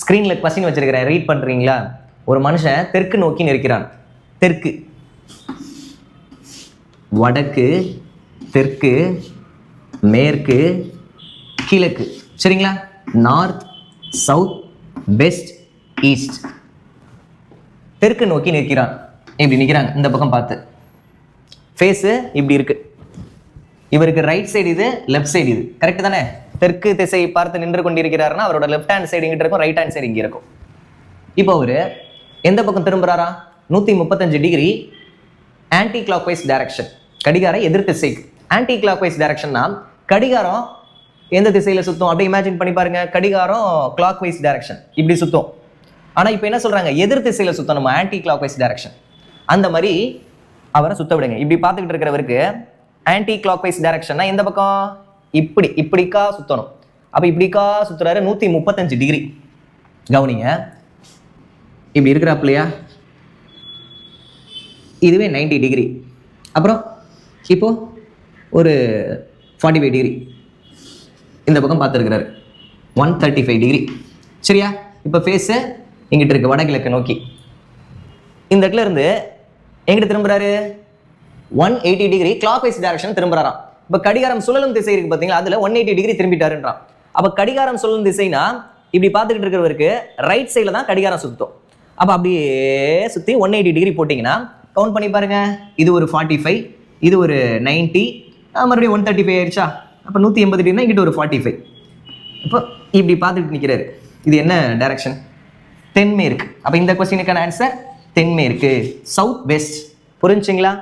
ஸ்க்ரீனில் கொஸ்டின் வச்சிருக்கிறேன், ரீட் பண்ணுறீங்களா? ஒரு மனுஷன் தெற்கு நோக்கி நிற்கிறான். தெற்கு, வடக்கு, தெற்கு, மேற்கு, கிழக்கு, சரிங்களா? North, south, west, east. தெற்கு நோக்கி நிற்கிறான். இப்படி நிற்கிறாங்க, இந்த பக்கம் பார்த்து. ஃபேஸு இப்படி இருக்கு. இவருக்கு ரைட் சைடு இது, லெஃப்ட் சைடு இது, கரெக்ட் தானே? தெற்கு திசை பார்த்து நின்று கொண்டிருக்கிறாருன்னா அவரோட லெஃப்ட் ஹேண்ட் சைடு இங்கிட்ட இருக்கும், ரைட் ஹேண்ட் சைடு இங்கே இருக்கும். இப்போ அவரு எந்த பக்கம் திரும்புறாரா? 135 degree anti clock wise direction, கடிகார எதிர் திசைக்கு. ஆன்டி கிளாக் வைஸ் டைரக்ஷன்னா கடிகாரம் எந்த திசையில சுத்தும்? அப்படியே இமேஜின் பண்ணி பாருங்க. கடிகாரம் கிளாக் வைஸ் டைரக்ஷன் இப்படி சுத்தும். ஆனா இப்போ என்ன சொல்றாங்க? எதிர் திசையில சுத்தம், நம்ம ஆன்டி கிளாக் வைஸ் டைரக்ஷன். அந்த மாதிரி அவரை சுத்த விடுங்க. இப்படி பார்த்துக்கிட்டு இருக்கிறவருக்கு ஆன்டி கிளாக் வைஸ் டைரக்ஷன்னா எந்த பக்கம்? இப்படிக்கா சுத்தணும். அப்ப இப்படிக்கா சுத்துறாரு 135 டிகிரி. கவனிங்க, இப்படி இருக்கிறாப்லையா? இதுவே 90 டிகிரி. அப்புறம் இப்போ ஒரு 45 டிகிரி இந்த பக்கம் பார்த்துருக்கிறாரு, 135 டிகிரி, சரியா? இப்போ ஃபேஸு இங்கிட்ட இருக்கு, வடகிழக்கு நோக்கி. இந்த இடத்துல இருந்து எங்கிட்ட திரும்புறாரு? 180 டிகிரி கிளாக் வைஸ் டைரக்ஷன் திரும்புறாராம். இப்போ கடிகாரம் சுழலும் திசை இருக்கு பார்த்தீங்களா, அதுல 180 டிகிரி திரும்பிட்டாருன்றான். அப்போ கடிகாரம் சுழலும் திசைனா இப்படி பார்த்துக்கிட்டு இருக்கிறவருக்கு ரைட் சைடில் தான் கடிகாரம் சுத்தும். அப்போ அப்படியே சுற்றி 180 டிகிரி போட்டிங்கன்னா கவுண்ட் பண்ணி பாருங்க. இது ஒரு 45, இது ஒரு 90, மறுபடியும் 135 ஆயிடுச்சா? அப்போ 180 டிகிரினா இங்கிட்ட ஒரு 45. இப்போ இப்படி பார்த்துக்கிட்டு நிற்கிறாரு. இது என்ன டைரக்ஷன்? தென்மேற்கு. அப்போ இந்த கொஸ்டினுக்கான ஆன்சர் தென்மேற்கு, சவுத் வெஸ்ட். புரிஞ்சுங்களா?